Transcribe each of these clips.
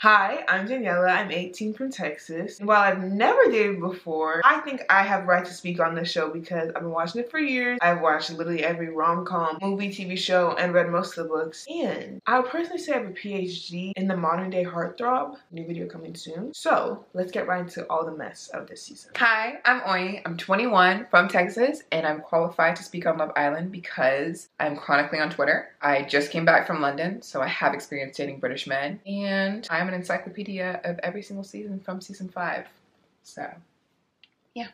Hi, I'm Daniella. I'm 18 from Texas. And while I've never dated before, I think I have right to speak on this show because I've been watching it for years. I've watched literally every rom-com, movie, TV show, and read most of the books. And I would personally say I have a PhD in the modern day heartthrob. New video coming soon. So let's get right into all the mess of this season. Hi, I'm Oyi. I'm 21 from Texas, and I'm qualified to speak on Love Island because I'm chronically on Twitter. I just came back from London, so I have experience dating British men, and I'm an encyclopedia of every single season from season 5. So, yeah.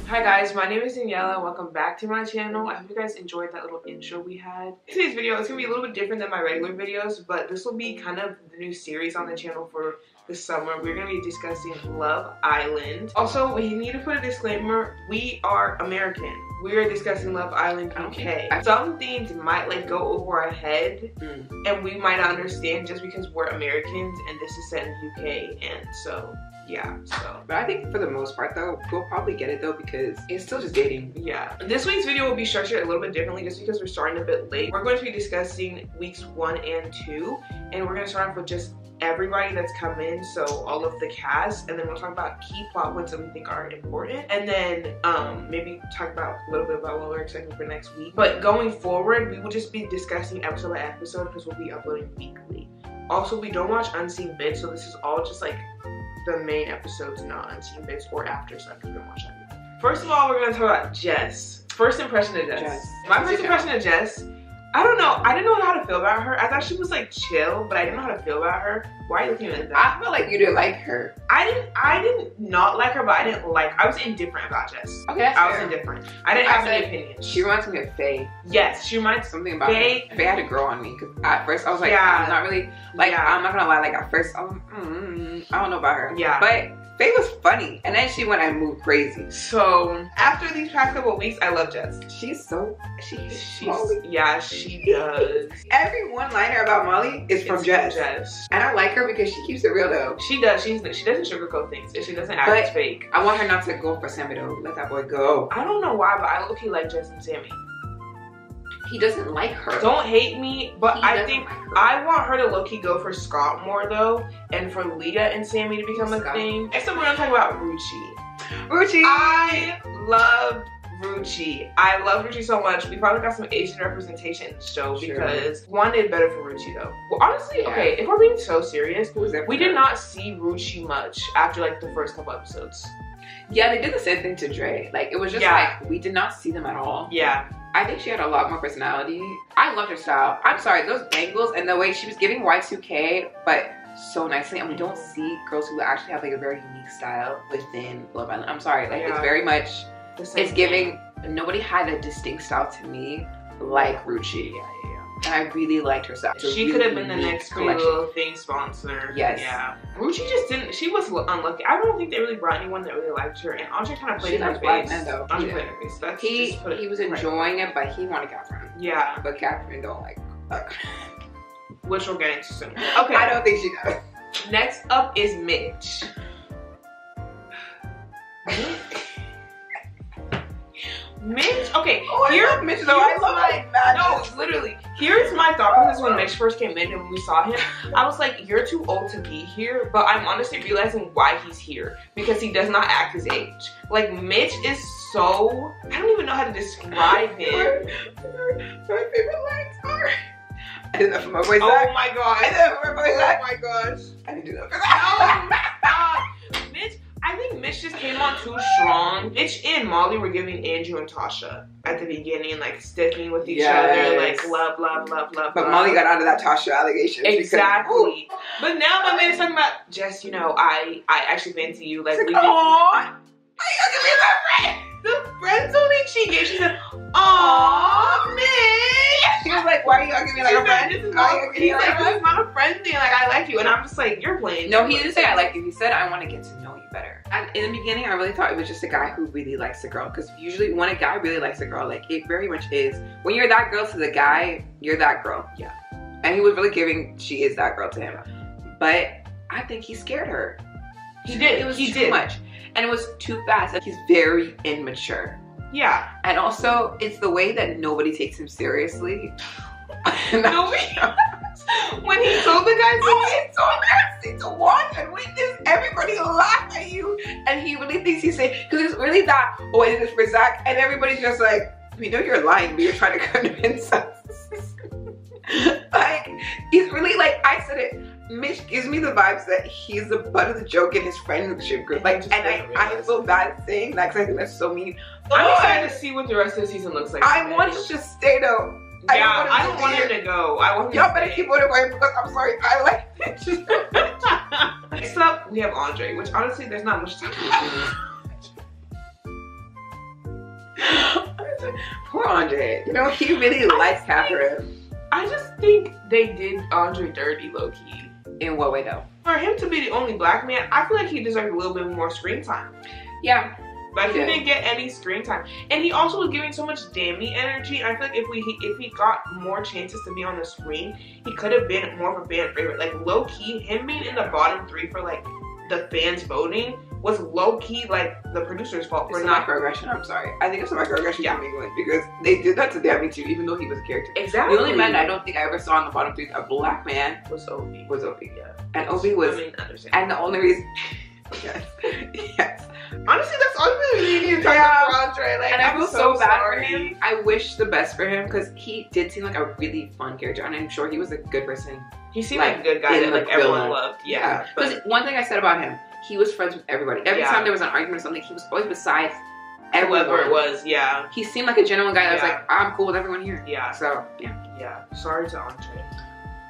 Hi guys, my name is Daniella. Welcome back to my channel. I hope you guys enjoyed that little intro we had. Today's video is going to be a little bit different than my regular videos, but this will be kind of the new series on the channel for the summer. We're going to be discussing Love Island. Also, we need to put a disclaimer. We are American. We're discussing Love Island UK. Some things might go over our head and we might not understand just because we're Americans and this is set in the UK, and so yeah, so. But I think for the most part though, we'll probably get it though because it's still just dating. Yeah. This week's video will be structured a little bit differently just because we're starting a bit late. We're going to be discussing weeks 1 and 2, and we're going to start off with just everybody that's come in, so all of the cast, and then we'll talk about key plot points that we think are important, and then maybe talk about a little bit about what we're expecting for next week. But going forward, we will just be discussing episode by episode because we'll be uploading weekly. Also, we don't watch unseen bits, so this is all just the main episodes, not unseen bits or after, so after we don't watch that. First of all, we're gonna talk about Jess. First impression of Jess. My first impression of Jess, I don't know. I didn't know how to feel about her. I thought she was chill, but I didn't know how to feel about her. Why are you looking at that? I feel like you didn't like her. I didn't not like her, but I was indifferent about Jess. Okay, that's I fair. was indifferent. I didn't have any opinion. She reminds me of Faye. Yes, she reminds something about Faye. Faye had to grow on me because at first I was like, Yeah. I'm not really I'm not gonna lie. At first I was I don't know about her. Yeah. But Faye was funny, and then she went and moved crazy. So after these past couple of weeks, I love Jess. She's Molly. Yeah, she does. Every one-liner about Molly is from Jess. And I like her because she keeps it real though. She does. She doesn't sugarcoat things. She doesn't act fake. I want her not to go for Sammy though. Let that boy go. I don't know why, but I low-key like Jess and Sammy. He doesn't like her. Don't hate me, but I think I want her to low-key go for Scott more though, and for Leah and Sammy to become a thing. Next up, we're gonna talk about Ruchi. Ruchi! I loved Ruchi. I love Ruchi so much. We probably got some Asian representation in the show because one did better for Ruchi though. Well, honestly, okay, if we're being so serious, we did not see Ruchi much after the first couple episodes. Yeah, they did the same thing to Dre. It was just we did not see them at all. Yeah. I think she had a lot more personality. I loved her style. I'm sorry, those bangles and the way she was giving Y2K, but so nicely. And we don't see girls who actually have a very unique style within Love Island. I'm sorry, it's very much, it's giving, nobody had a distinct style to me like Ruchi. And I really liked her style. She could have been the next Pretty Little Thing sponsor. Yes. Yeah. Ruchi just didn't, she was unlucky. I don't think they really brought anyone that really liked her. And Andre kind of played in her face. Andre played in her face. That's he was enjoying it, but he wanted Catherine. Yeah. But Catherine don't like her. Which we'll get into soon. Okay. I don't think she does. Next up is Mitch. Mitch, okay, I love Mitch though. I love no, literally. Here's my thought process when Mitch first came in and when we saw him. I was like, you're too old to be here, but I'm honestly realizing why he's here because he does not act his age. Mitch is so, I don't even know how to describe him. My favorite lines are, I did that for my voice. Oh my gosh. I did that for my voice. Oh my gosh. I didn't do that for that. Oh, Mitch. I think Mitch just came on too strong. Mitch and Molly were giving Andrew and Tasha at the beginning and sticking with each other, love, love, love, love. But Molly got out of that Tasha allegation. Exactly. But now my man is talking about, Jess, I actually fancy you. Aww. Why you gonna be my friend? The friend zoning she gave, she said, aww, Mitch. She was like, why are you gonna give me a friend? This is not a friend thing. I like you. And I'm just like, you're playing. No, he didn't say I like you. He said, I want to get to know you better. And in the beginning, I really thought it was just a guy who really likes a girl. Because usually when a guy really likes a girl, it very much is. When you're that girl to the guy, you're that girl. Yeah. And he was really giving, she is that girl to him. But I think he scared her. He did. It was too much. and it was too fast. Like, he's very immature. Yeah. And also, it's the way that nobody takes him seriously. Nobody. When he told the guys, it's so embarrassing to watch and witness everybody laugh at you, and he really thinks he's saying, because it's really that, oh, it is for Zach, and everybody's just like, we know you're lying, but you're trying to convince us. Like, he's really like, I said it, Mitch gives me the vibes that he's the butt of the joke in his friendship group. Like, and I feel bad saying that because I think that's so mean. I'm excited to see what the rest of the season looks like. I want him to stay though. Yeah, I don't want him to go. I want him Y'all better keep voting for him because I'm sorry, I like it. Next up, we have Andre, which honestly, there's not much to talk about. Poor Andre. You know, he really likes Catherine. I just think they did Andre dirty, low-key. In what way though? For him to be the only black man, I feel like he deserved a little bit more screen time. Yeah. Like, he didn't get any screen time. And he also was giving so much Dammy energy. I feel like if he got more chances to be on the screen, he could have been more of a fan favorite. Like, low-key, him being in the bottom 3 for, like, the fans voting was low-key, like, the producer's fault for not... microaggression, I'm sorry. I think it's a microaggression from England because they did that to Dammy too, even though he was a character. Exactly. The only man I don't think I ever saw in the bottom 3, a black man, was Obi. Yeah. And Obi was... And the only reason... yes. Honestly, that's all you really need to talk about Andre. Like, and I feel so bad for him. I wish the best for him because he did seem like a really fun character, and I'm sure he was a good person. He seemed like a good guy that like everyone loved. Yeah. Because one thing I said about him, he was friends with everybody. Every time there was an argument or something, he was always besides everyone. Whoever it was. Yeah. He seemed like a genuine guy that was like, I'm cool with everyone here. Yeah. So yeah. Sorry to Andre.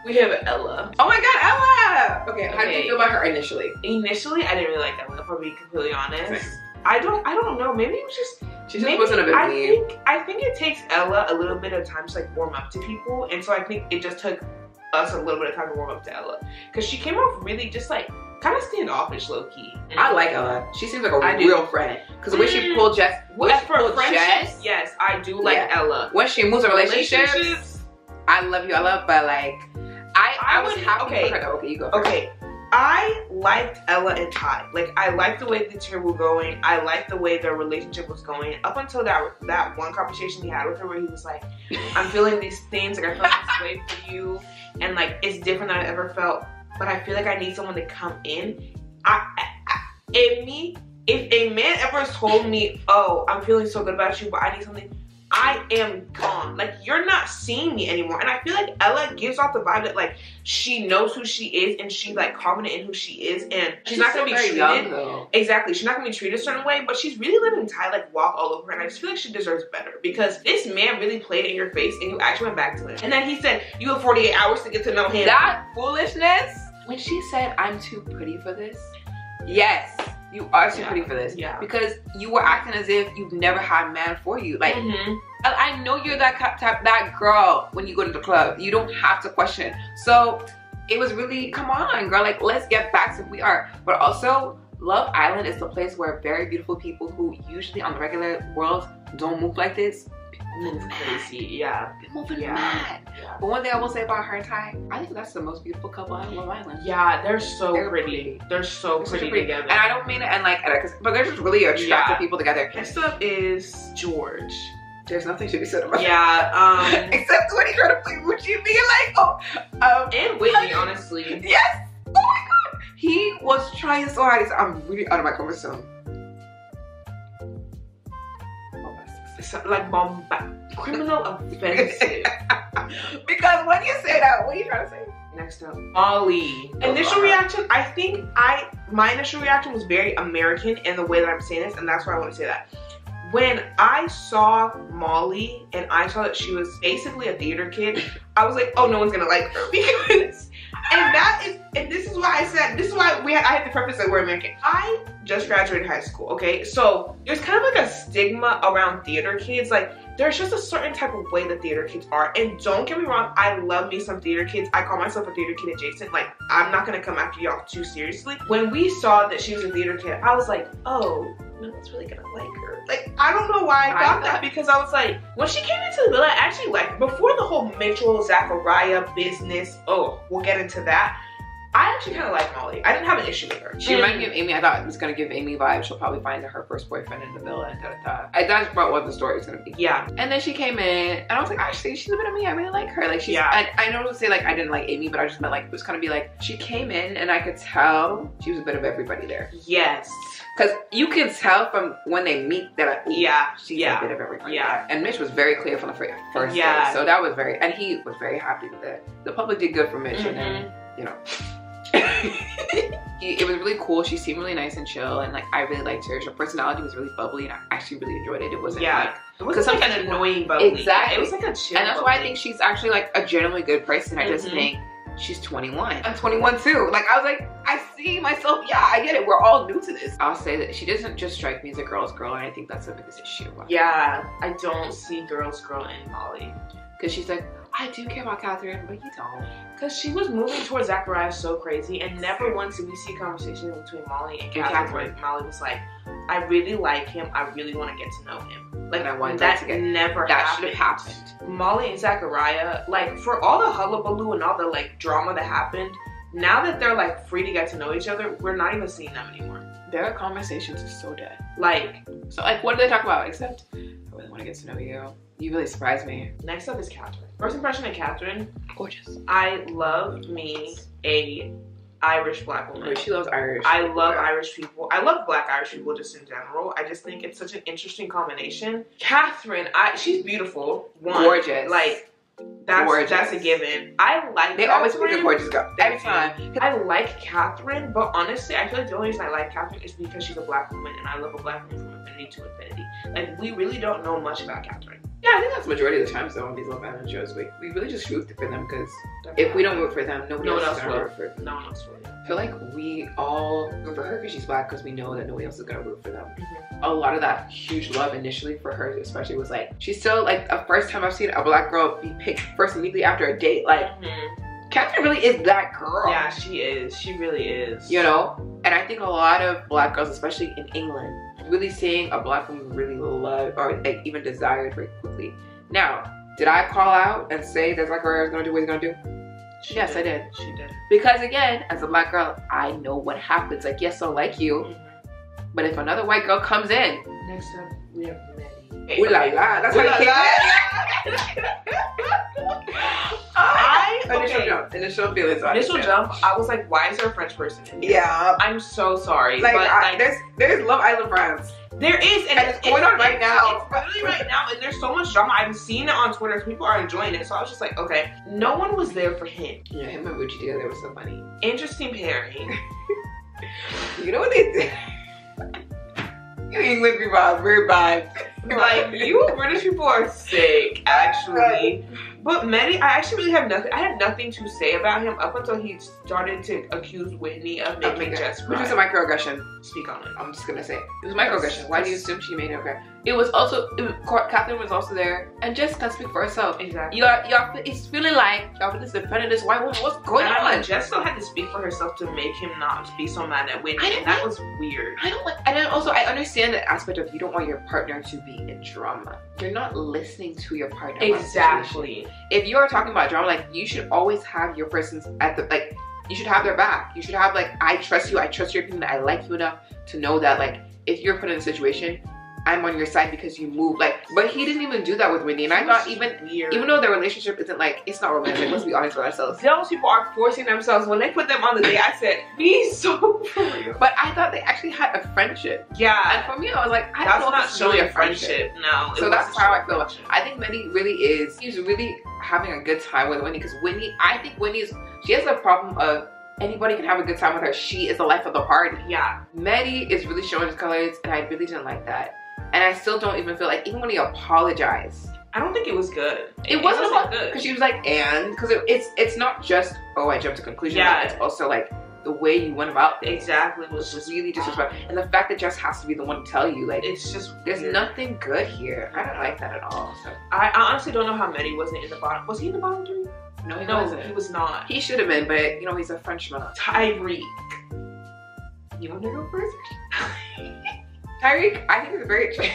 We have Ella. Oh my god, Ella! Okay, how did you feel about her initially? Initially, I didn't really like Ella, if I'm being completely honest. Same. I don't know. Maybe it was just... She just wasn't a bit mean. I think it takes Ella a little bit of time to like warm up to people. And so I think it just took us a little bit of time to warm up to Ella. Because she came off really just like kind of standoffish, low-key. I like Ella. She seems like a real friend. Because the way she pulled Jess... Yes, I do like Ella. When she moves to relationships, I love you, Ella, but like... I was happy for her though. Okay, you go first. Okay, I liked Ella and Ty. Like, I liked the way the two were going. I liked the way their relationship was going. Up until that one conversation he had with her where he was like, I'm feeling these things, like I felt this way for you. And like, it's different than I ever felt. But I feel like I need someone to come in. If a man ever told me, oh, I'm feeling so good about you, but I need something, I am gone. Like, you're not seeing me anymore. And I feel like Ella gives off the vibe that like she knows who she is and she's like confident in who she is, and she's not gonna be treated young, though. Exactly. She's not gonna be treated a certain way, but she's really letting Ty like walk all over her, and I just feel like she deserves better because this man really played in your face and you actually went back to him. And then he said you have 48 hours to get to know him. That foolishness. When she said I'm too pretty for this, yes. You are too pretty for this. Yeah. Because you were acting as if you've never had a man for you. Like, I know you're that girl when you go to the club. You don't have to question. So it was really, come on, girl. Like, let's get back to who we are. But also, Love Island is the place where very beautiful people who usually on the regular world don't move like this move crazy. Yeah. They're moving mad. Yeah. But one thing I will say about her and Ty, I think that's the most beautiful couple on Love Island. Yeah, they're so pretty. They're so pretty together. And I don't mean it and like, but they're just really attractive people together. Next up is George. There's nothing to be said about that. Except when he tried to play Gucci, being like, and Whitney, honestly. Yes! Oh my god! He was trying so hard. He said, I'm really out of my comfort zone. Like criminal offensive. Because when you say that, what are you trying to say? Next up, Molly. Initial reaction, I think my initial reaction was very American in the way that I'm saying this, and that's why I want to say that. When I saw Molly and I saw that she was basically a theater kid, I was like, oh, no one's gonna like her because, and this is why I said, this is why I had to preface that we're American. I just graduated high school, okay? So there's kind of like a stigma around theater kids. Like, there's just a certain type of way that theater kids are. And don't get me wrong, I love me some theater kids. I call myself a theater kid adjacent. Like, I'm not gonna come after y'all too seriously. When we saw that she was a theater kid, I was like, oh, no one's really gonna like her. Like, I don't know why I thought that, because I was like, when she came into the villa, I actually liked her. Before the whole Mitchell, Zachariah business, oh, we'll get into that. I actually kind of like Molly. I didn't have an issue with her. She reminded me of Amy. I thought it was gonna give Amy vibes. She'll probably find her first boyfriend in the villa and da-da-da. That's about what the story was gonna be. Yeah. And then she came in, and I was like, actually, she's a bit of me. I really like her. Like, she's. Yeah. And I don't say like I didn't like Amy, but I just meant like it was kind of be like she came in, and I could tell she was a bit of everybody there. Yes. Because you can tell from when they meet that she's a bit of everybody. Yeah. And Mitch was very clear from the first day. So that was very, and he was very happy with it. The public did good for Mitch, and then, you know. It was really cool. She seemed really nice and chill, and like I really liked her. Her personality was really bubbly, and I actually really enjoyed it. It wasn't like it wasn't like an annoying bubbly. Exactly. It was like a chill. And that's why I think she's actually like a genuinely good person. I just think she's 21. I'm 21 too. Like I was like, I see myself. Yeah, I get it. We're all new to this. I'll say that she doesn't just strike me as a girl's girl, and I think that's the biggest issue. Yeah, I don't see girl's girl in Molly. Because she's like, I do care about Catherine, but you don't. Because she was moving towards Zachariah so crazy, and never once did we see a conversation between Molly and Catherine. Molly was like, I really like him. I really want to get to know him. Like, and I wanted that to get, never that happened. should have happened. Molly and Zachariah, like, for all the hullabaloo and all the, like, drama that happened, now that they're, like, free to get to know each other, we're not even seeing them anymore. Their conversations are so dead. Like, so, like, what do they talk about? Except, I really want to get to know you. You really surprised me. Next up is Catherine. First impression of Catherine. Gorgeous. I love me a Irish black woman. Oh, she loves Irish. I love Irish people. I love black Irish people just in general. I just think it's such an interesting combination. Catherine, she's beautiful. Gorgeous. Like, that's a given. I like They always pick a gorgeous girl. Every time. I like Catherine, but honestly, I feel like the only reason I like Catherine is because she's a black woman, and I love a black woman from infinity to infinity. Like, we really don't know much about Catherine. Yeah, I think that's the majority of the times though on these Love Island shows. We really just root for them because if we don't root for them, nobody else is gonna root for them. No one else will. I feel like we all root for her because she's black because we know that nobody else is gonna root for them. A lot of that huge love initially for her especially was like, she's still like the first time I've seen a black girl be picked first immediately after a date. Like, Catherine really is that girl. Yeah, she is. She really is. You know? And I think a lot of black girls, especially in England, really seeing a black woman really love or like even desired very quickly. Now, did I call out and say that Zachariah is gonna do what he's gonna do? Yes, I did. She did. Because again, as a black girl, I know what happens. Like, yes, I like you, but if another white girl comes in, next up we have Maddie. Ooh la la, that's how you came Initial feelings. Initial jump, I was like, why is there a French person in here? Yeah. I'm so sorry. Like, but there's Love Island France. There is, and it's going on right now. It's literally right now, and there's so much drama. I've seen it on Twitter. So people are enjoying it. So I was just like, okay. No one was there for him. Yeah, him and Gucci together was so funny. Interesting pairing. You know what they did? You English people are very bad. Like, you British people are sick, actually. But Maddie, I actually really have nothing. I had nothing to say about him up until he started to accuse Whitney of making Jess cry. Which was a microaggression. Speak on it. I'm just gonna say it. It was microaggression. Why do you assume she made it okay? It was also Catherine was also there, and Jess can speak for herself. Exactly. Y'all, it's feeling like y'all just defending this white woman. What's going on? Jess still had to speak for herself to make him not be so mad at Whitney, and that was weird. I don't like, and then also I understand the aspect of you don't want your partner to be in drama. You're not listening to your partner. Exactly. If you are talking about drama, like, you should always have your persons at the, like, you should have their back. You should have, like, I trust you, I trust your opinion, I like you enough to know that, like, if you're put in a situation, I'm on your side because you move. Like, but he didn't even do that with Whitney. And I thought even though their relationship isn't like, it's not romantic, let's be honest with ourselves. Those people are forcing themselves. When they put them on the date, I said, be so for real. But I thought they actually had a friendship. Yeah. And for me, I was like, I that's don't know not if it's really a friendship. No. So that's how I feel. I think Whitney really is, he's really having a good time with Whitney because Whitney, I think Whitney's, she has a problem of anybody can have a good time with her. She is the life of the party. Yeah. Maddie is really showing his colors and I really didn't like that. And I still don't even feel like, even when he apologized, I don't think it was good. It wasn't good. Because she was like, and? Because it's not just, oh, I jumped to conclusions. Yeah. It's also like, the way you went about things. Exactly. Was just really disrespectful. And the fact that Jess has to be the one to tell you, like, it's just there's weird. Nothing good here. I don't like that at all. So I honestly don't know how Maddie wasn't in the bottom. Was he in the bottom three? No, he wasn't. He was not. He should have been, but you know, he's a Frenchman. Tyreek. You want to go first? Tyreek, I think he's very sorry.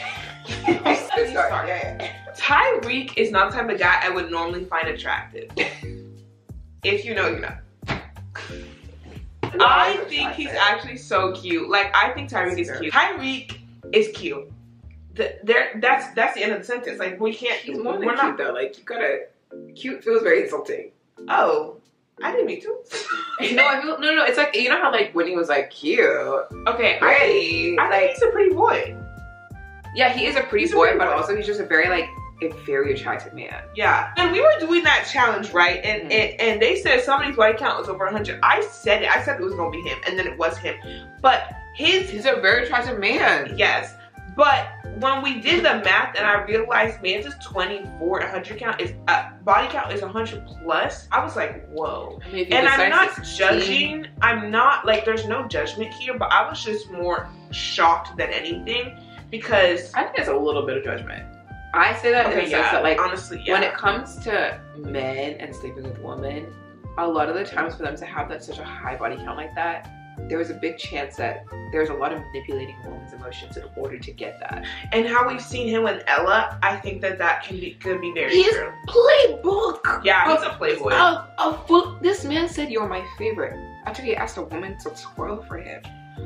Tyreek is not the type of guy I would normally find attractive. If you know, you know. I think he's actually so cute. Like, I think Tyreek is cute. Tyreek is cute. That's the end of the sentence. Like, we can't. He's more than cute though. Like, you gotta. Cute feels very insulting. Oh, I didn't mean to. No, I feel no. It's like, you know how like when he was like cute. Okay, pretty. I think he's a pretty boy. Yeah, he is a pretty boy, but also he's just a very attractive man. Yeah, and we were doing that challenge, right? And and they said somebody's body count was over 100. I said it was gonna be him, and then it was him. But he's a very attractive man. Yes, but when we did the math and I realized man's is 24, 100 count is body count is 100 plus. I was like, whoa. I mean, and I'm not judging. I'm not like, there's no judgment here, but I was just more shocked than anything because I think it's a little bit of judgment. I say that in the sense that, like, honestly, when it comes to men and sleeping with women, a lot of the times for them to have such a high body count like that, there is a big chance that there's a lot of manipulating a woman's emotions in order to get that. And how we've seen him with Ella, I think that could be very he's true. Playbook. Yeah, he's a playboy. This man said you're my favorite after he asked a woman to twirl for him.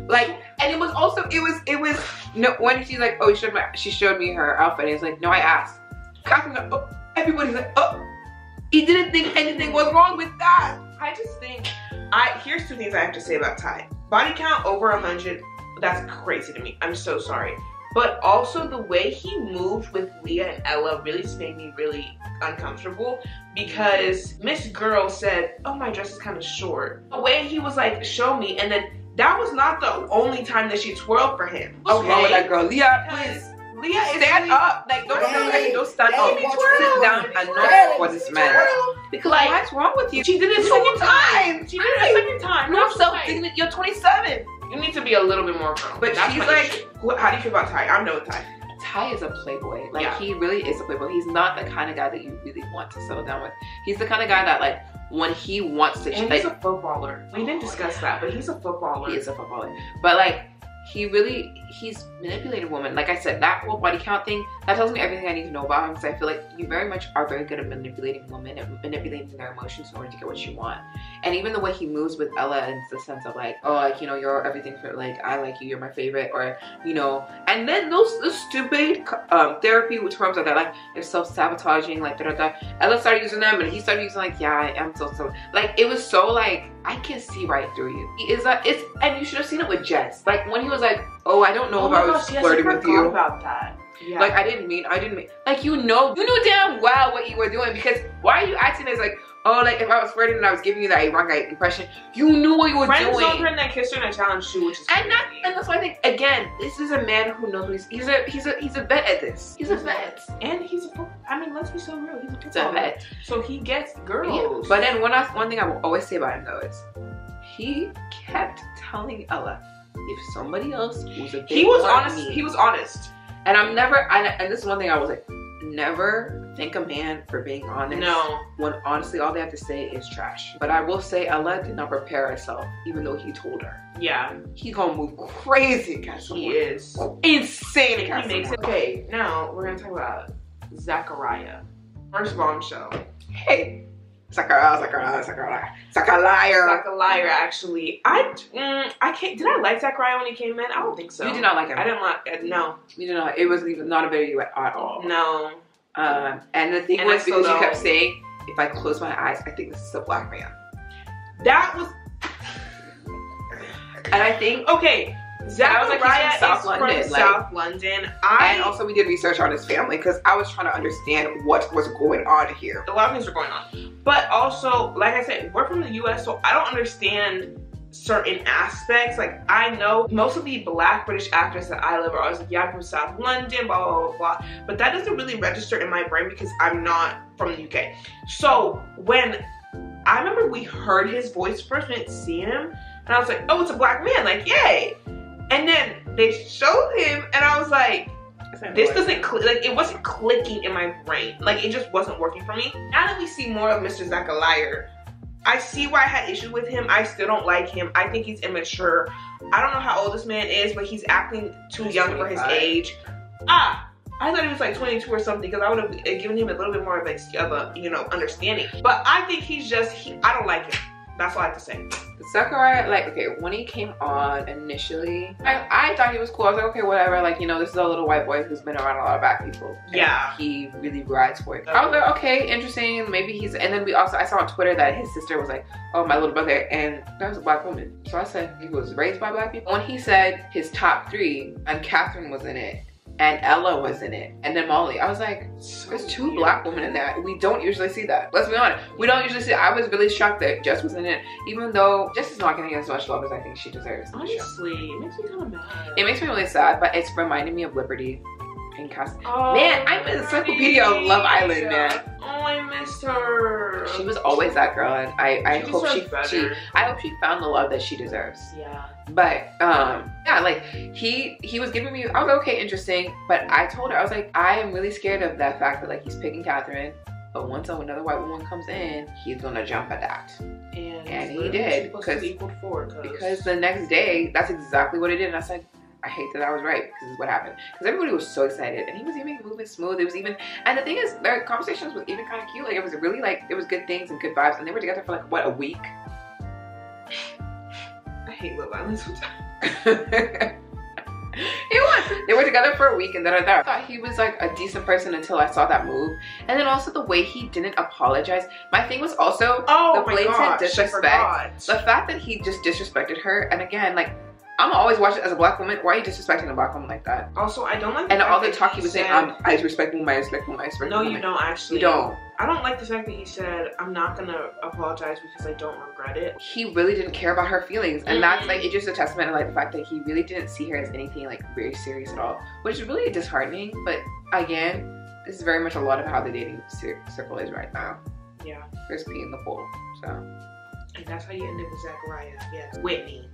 Like, and it was also no, when she's like, oh, she showed me her outfit, and it's like, no, I asked. Oh, everybody's like, oh, he didn't think anything was wrong with that. I just think here's two things I have to say about Ty. Body count over 100, that's crazy to me. I'm so sorry. But also the way he moved with Leah and Ella really just made me really uncomfortable because Miss Girl said, oh, my dress is kind of short. The way he was like, show me, and then that was not the only time that she twirled for him. What's wrong with that girl? Leah, please. Leah, stand up. Like, don't stand up. Sit down and not for this man. Because like, what's wrong with you? She did it a second time. She did it a second time. No self-dignity. You're 27. You need to be a little bit more grown. But she's like, how do you feel about Ty? I'm done with Ty. Ty is a playboy. Like, he really is a playboy. He's not the kind of guy that you really want to settle down with. He's the kind of guy that, like, when he wants to, and he's a footballer. We didn't discuss that, but he's a footballer. He is a footballer. But like, he's manipulated women. Like I said, that whole body count thing, that tells me everything I need to know about him, because I feel like you very much are very good at manipulating women and manipulating their emotions in order to get what you want. And even the way he moves with Ella in the sense of like, oh, like, you know, you're everything for, like, I like you, you're my favorite, or, you know, and then those stupid therapy terms that like, they're self-sabotaging, like, Ella started using them, and he started using, like, yeah, I am so, like, it was so, like, I can see right through you. He is and you should have seen it with Jess. Like, when he was like, oh, I don't know if I was flirting with you. About that. Yeah. Like, I didn't mean, like, you knew damn well what you were doing, because why are you acting as like, oh, like, if I was flirting and I was giving you that wrong impression, you knew what you were doing. Friends don't turn that kiss her in a challenge too, which is and that's why I think, again, this is a man who knows what he's a vet at this. He's a vet. And he's I mean, let's be so real, he's a vet. So he gets girls. Yeah. But then one thing I will always say about him though is, he kept telling Ella, if somebody else was a bit he was honest. And I'm never, and this is one thing I was like, never thank a man for being honest. No. When honestly all they have to say is trash. But I will say Ella did not prepare herself, even though he told her. Yeah. He gonna move crazy against He is. Insane against He makes it. Okay, now we're gonna talk about Zachariah. First bombshell. Hey. Zachariah, actually. I can't. Did I like Zachariah when he came in? I don't think so. You did not like him. I didn't like. No. You did not. It was even not a video at all. No. And the thing was, because you kept saying, if I close my eyes, I think this is a black man. That was. And I think, okay, Zachariah is from South London. And also we did research on his family, because I was trying to understand what was going on here. A lot of things are going on. But also, like I said, we're from the US, so I don't understand certain aspects. Like, I know most of the black British actors that I love are always like, yeah, I'm from South London, blah, blah, blah, blah. But that doesn't really register in my brain because I'm not from the UK. So when I remember we heard his voice first, we didn't see him, and I was like, oh, it's a black man, like, yay. And then they showed him, and I was like, this doesn't click. Like, it wasn't clicking in my brain. Like, it just wasn't working for me. Now that we see more of Mr. Zachariah, I see why I had issues with him. I still don't like him. I think he's immature. I don't know how old this man is, but he's acting too young for his age. I thought he was like 22 or something, because I would have given him a little bit more of a, you know, understanding. But I think he's just, I don't like him. That's all I have to say. Zachariah, like, okay, when he came on initially, I thought he was cool. I was like, okay, whatever. Like, you know, this is a little white boy who's been around a lot of black people. Yeah. He really rides for it. I was like, okay, interesting. Maybe he's, and then I saw on Twitter that his sister was like, oh, my little brother, and that was a black woman. So I said, he was raised by black people. When he said his top 3, and Catherine was in it, and Ella was in it, and then Molly, I was like, there's 2 black women in that. We don't usually see that. Let's be honest. We don't usually see it. I was really shocked that Jess was in it, even though Jess is not getting as much love as I think she deserves. Honestly, it makes me kind of mad. It makes me really sad, but it's reminding me of Liberty and Cass. Oh, man, I'm an encyclopedia of Love Island, man. Oh, I missed her. She was always that girl, and I hope she found the love that she deserves. Yeah. But yeah, like he was giving me, I was like, okay, interesting. But I told her, I was like, I am really scared of that fact that like he's picking Catherine, but once another white woman comes in, he's gonna jump at that. And he did, because the next day, that's exactly what he did. And I said, I hate that I was right, because this is what happened. Because everybody was so excited, and he was even moving smooth. It was even, and the thing is, their conversations was even kind of cute. Like, it was really like, it was good things and good vibes, and they were together for like, what, a week? I hate Love Island sometimes. They were together for a week, and then I thought he was like a decent person until I saw that move. And then also the way he didn't apologize. My thing was also the blatant disrespect. The fact that he just disrespected her, and again, like, I'm gonna always watch it as a black woman. Why are you disrespecting a black woman like that? Also, I don't like and all the talk he was saying, I respect women, I respect women, I respect women. No, you don't actually. You don't. I don't like the fact that he said, I'm not gonna apologize because I don't regret it. He really didn't care about her feelings. And that's like, it's just a testament of like the fact that he really didn't see her as anything like very serious at all. Which is really disheartening. But again, this is very much a lot of how the dating circle is right now. Yeah. First being the pool, so. And that's how you end up with Zachariah. Yes. Whitney.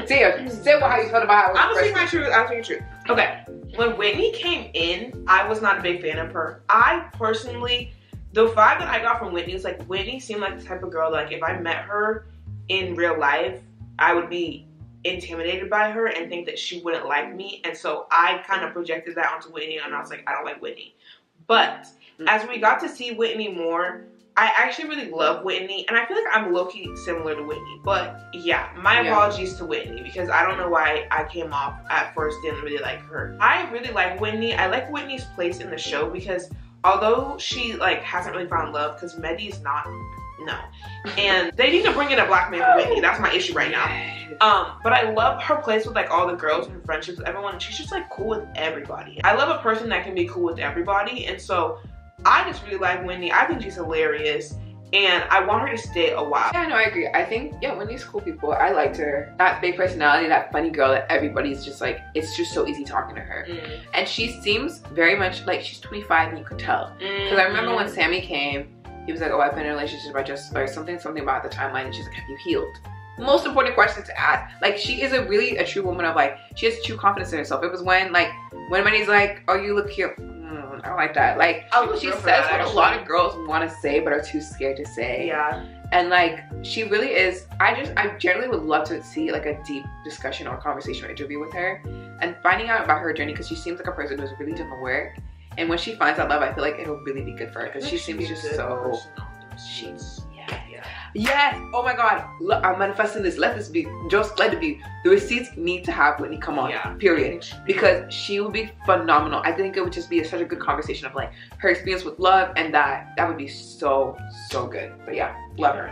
Say how you felt about her. I'm speaking my truth. I'm speaking truth. Okay. When Whitney came in, I was not a big fan of her. I personally, the vibe that I got from Whitney was like, Whitney seemed like the type of girl that, like, if I met her in real life, I would be intimidated by her and think that she wouldn't like me. And so I kind of projected that onto Whitney, and I was like, I don't like Whitney. But as we got to see Whitney more, I actually really love Whitney, and I feel like I'm low-key similar to Whitney. But yeah, my apologies to Whitney, because I don't know why I came off at first didn't really like her. I really like Whitney. I like Whitney's place in the show, because although she like hasn't really found love, because Medi's not, no. And they need to bring in a black man for Whitney. That's my issue right now. But I love her place with like all the girls and friendships with everyone. She's just like cool with everybody. I love a person that can be cool with everybody, and so I just really like Whitney. I think she's hilarious, and I want her to stay a while. Yeah, no, I agree. I think, yeah, Whitney's cool people. I liked her. That big personality, that funny girl that everybody's just like, it's just so easy talking to her. And she seems very much like she's 25, and you could tell. Because I remember when Sammy came, he was like, oh, I've been in a relationship, I just, or something about the timeline, and she's like, have you healed? Most important question to ask. Like, she is a true woman of like, she has true confidence in herself. It was when Whitney's like, oh, you look cute. I don't like that. Like, she says what a lot of girls want to say but are too scared to say. Yeah. And like, she really is, I generally would love to see like a deep discussion or conversation or interview with her and finding out about her journey, because she seems like a person who's really done the work. And when she finds that love, I feel like it'll really be good for her, because she seems just so, Yes! Oh my god. Look, I'm manifesting this. Let this be. Just let it be. The receipts need to have Whitney come on. Yeah. Period. Because she would be phenomenal. I think it would just be such a good conversation of like her experience with love, and that would be so good. But yeah, love her.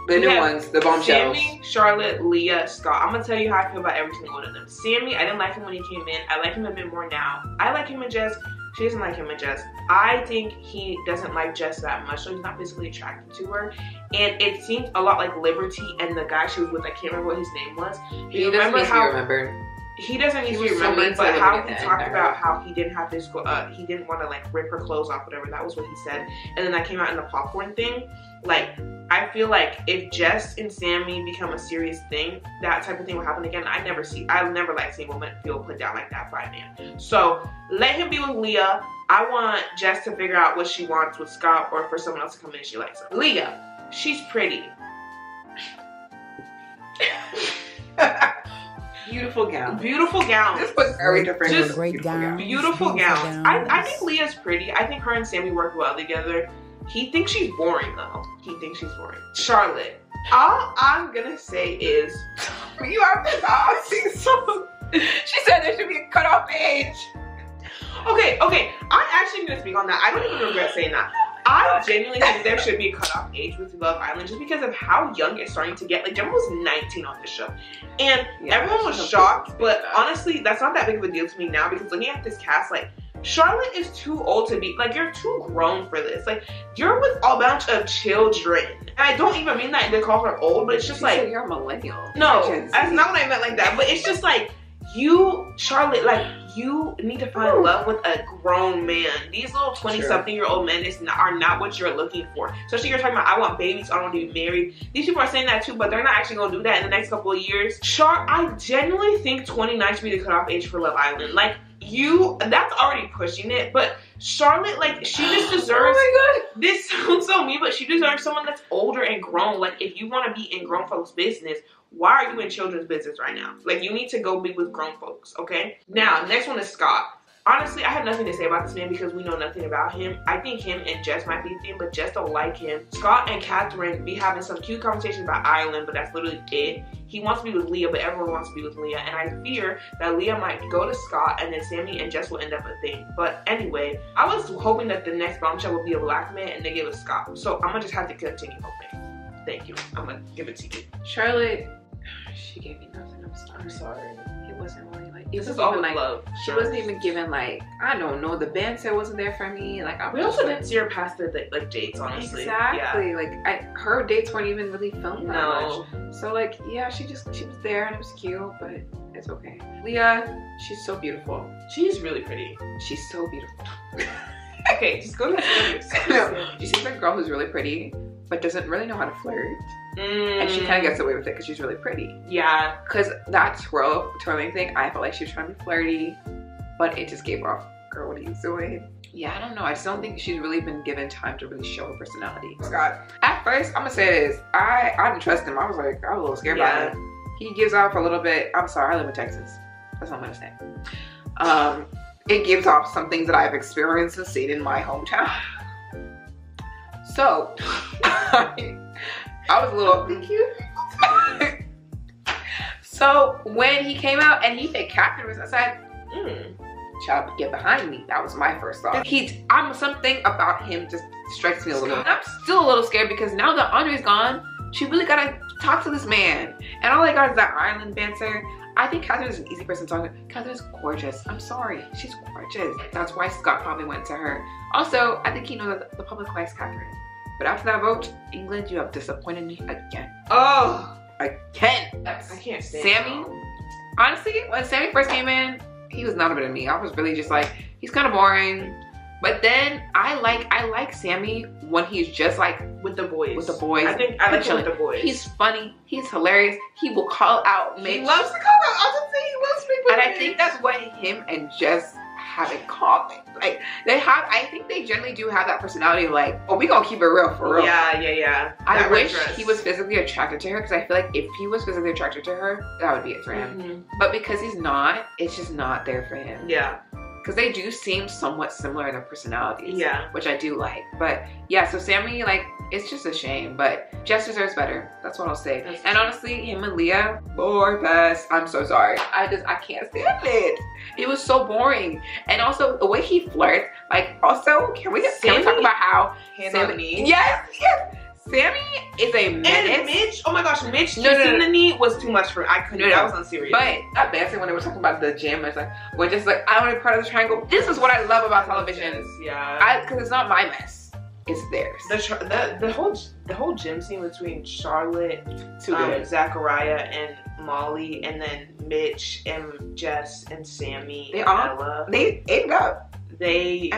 The new ones, the bombshells. Sammy, Charlotte, Leah, Scott. I'm gonna tell you how I feel about every single one of them. Sammy, I didn't like him when he came in. I like him a bit more now. I like him and Jess. She doesn't like him and Jess. I think he doesn't like Jess that much, so he's not physically attracted to her. And it seemed a lot like Liberty and the guy she was with. I can't remember what his name was. He doesn't need to be remembered. He doesn't need to be remembered, but how he talked about how he didn't have physical, he didn't want to like rip her clothes off, whatever. That was what he said. And then that came out in the popcorn thing. Like, I feel like if Jess and Sammy become a serious thing, that type of thing will happen again. I'll never like seeing a woman feel put down like that by a man. So let him be with Leah. I want Jess to figure out what she wants with Scott, or for someone else to come in and she likes her. Leah, she's pretty. Beautiful gown. Beautiful gowns. This was very different. Just great gowns. Beautiful gowns. I think Leah's pretty. I think her and Sammy work well together. He thinks she's boring though. He thinks she's boring. Charlotte. All I'm gonna say is, you are so. She said there should be a cutoff age. Okay, I'm actually gonna speak on that. I don't even regret saying that. I genuinely think there should be a cutoff age with Love Island just because of how young it's starting to get. Like, Gemma was 19 on this show. And everyone was shocked, but honestly, that's not that big of a deal to me now because looking at this cast, like, Charlotte is too old to be, like, you're too grown for this. Like, you're with a bunch of children. And I don't even mean that they call her old, but it's just like. You're a millennial. No, that's not what I meant like that. But it's just like, you, Charlotte, like, you need to find love with a grown man. These little 20-something-year-old men are not what you're looking for. Especially you're talking about, I want babies, I want to be married. These people are saying that too, but they're not actually going to do that in the next couple of years. I genuinely think 29 should be the cutoff age for Love Island. Like, that's already pushing it, but Charlotte, like, she just deserves, oh my God, this sounds so mean, but she deserves someone that's older and grown. Like, if you want to be in grown folks' business, why are you in children's business right now? Like, you need to go be with grown folks, okay? Now, next one is Scott. Honestly, I have nothing to say about this man because we know nothing about him. I think him and Jess might be a thing, but Jess don't like him. Scott and Catherine be having some cute conversations about Ireland, but that's literally it. He wants to be with Leah, but everyone wants to be with Leah, and I fear that Leah might go to Scott, and then Sammy and Jess will end up a thing. But anyway, I was hoping that the next bombshell would be a black man, and they give us Scott. So I'm gonna just have to continue hoping. Thank you. I'm gonna give it to you. Charlotte, she gave me nothing. I'm sorry. It wasn't really like, this is all like love. She wasn't even given, like, I don't know, the banter wasn't there for me. Like, we also didn't see her past the like dates, honestly. Exactly. Yeah. Like, her dates weren't even really filmed that much. So like, yeah, she was there and it was cute, but it's okay. Leah, she's so beautiful. She's really pretty. She's so beautiful. Okay, just go to the No, she seems like a girl who's really pretty, but doesn't really know how to flirt. And she kind of gets away with it because she's really pretty. Yeah. Because that twirling thing, I felt like she was trying to be flirty, but it just gave her off. Girl, what are you doing? Yeah, I don't know. I just don't think she's really been given time to really show her personality. Scott, at first, I'm gonna say this. I didn't trust him. I was a little scared by him. He gives off a little bit. I'm sorry, I live in Texas. That's all I'm gonna say. It gives off some things that I've experienced and seen in my hometown. So, I was a little, thank you. So when he came out and he said Catherine was outside, child, get behind me. That was my first thought. Something about him just strikes me a little bit. I'm still a little scared because now that Andre's gone, she really gotta talk to this man. And all I got is that Ireland banter. I think Catherine is an easy person to talk to. Catherine is gorgeous. I'm sorry, she's gorgeous. That's why Scott probably went to her. Also, I think he knows that the public likes Catherine. But after that vote, England, you have disappointed me again. Oh, again. I can't stand Sammy. Honestly, when Sammy first came in, he was not a bit of me. I was really just like, he's kind of boring. But then I like Sammy when he's just like with the boys. With the boys. I like him with the boys. He's funny. He's hilarious. He will call out Mitch. He loves to call out. I was gonna say he loves people. And I think that's what him and Jess have in common. Like I think they generally do have that personality of like, oh, we gonna keep it real for real. Yeah. I wish he was physically attracted to her because I feel like if he was physically attracted to her, that would be it for him. But because he's not, it's just not there for him. Yeah. Because they do seem somewhat similar in their personalities. Yeah. Which I do like. But yeah, so Sammy, like, it's just a shame. But Jess deserves better. That's what I'll say. And honestly, him and Leah, bored best. I'm so sorry. I can't stand it. It was so boring. And also, the way he flirts, like, also, can we talk about how hands on the knee? Yes. Sammy is a menace. And Mitch, oh my gosh, Mitch kissing the knee was too much for me. I couldn't. That was unserious. But that dancing when they were talking about the gym, it's like, we're just like, I want to be part of the triangle. This is what I love about television. Yeah. Because it's not my mess. It's theirs. The whole gym scene between Charlotte, Zachariah, and Molly, and then Mitch and Jess and Sammy and Ella. They ate it up. They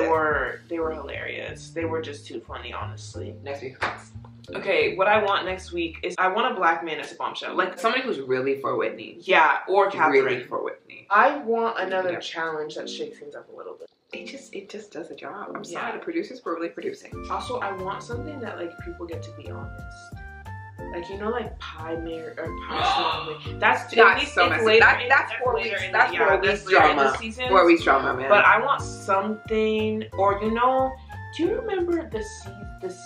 were hilarious. They were just too funny, honestly. Next week. Okay, what I want next week is I want a black man as a bombshell. Like somebody who's really for Whitney. Yeah, or Catherine. Really for Whitney. I want another challenge that shakes things up a little bit. It just does the job. I'm sorry, the producers were really producing. Also, I want something that like people get to be honest. Like, you know, like pie mayor or pie song. That's so messy. Later. That's 4 weeks. That's 4 weeks drama. 4 weeks drama, man. But I want something, or you know, do you remember the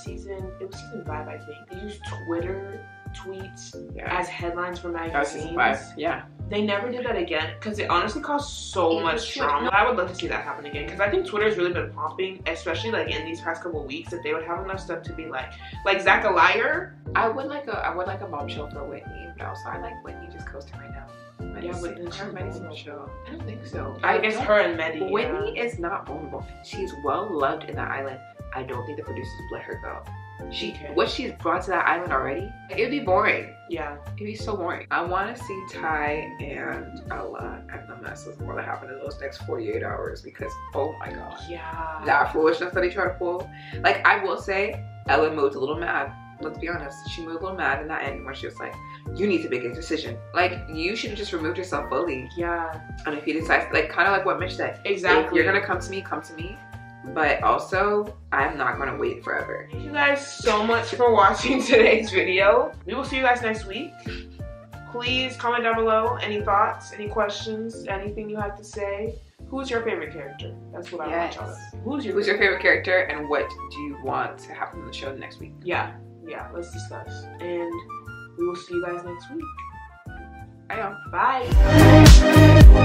season? It was season 5, I think. They used Twitter tweets Yeah. as headlines for That was season magazines. 5. Yeah. They never did that again because it honestly caused so much drama. I would love to see that happen again because I think Twitter's really been popping, especially like in these past couple of weeks, that they would have enough stuff to be like Zach a liar. I would like a bombshell for Whitney, but also I like Whitney just coasting right now. Yeah, but then Whitney's a show. I don't think so. I guess her and Medi. Whitney is not vulnerable. She's well loved in that island. I don't think the producers would let her go. What she's brought to that island already, it would be boring. Yeah. It'd be so boring. I want to see Ty and Ella and the mess of more that happened in those next 48 hours because, oh my god. Yeah. That foolishness that he tried to pull. Like, I will say, Ella moved a little mad. Let's be honest. She moved a little mad in that end where she was like, you need to make a decision. Like, you should have just removed yourself fully. Yeah. And if you decide, like, kind of like what Mitch said. Exactly. If you're going to come to me, come to me. But also, I'm not going to wait forever. Thank you guys so much for watching today's video. We will see you guys next week. Please comment down below any thoughts, any questions, anything you have to say. Who's your favorite character? That's what I want y'all to say. Who's your favorite character and what do you want to happen in the show next week? Yeah, let's discuss. And we will see you guys next week. Bye. Bye.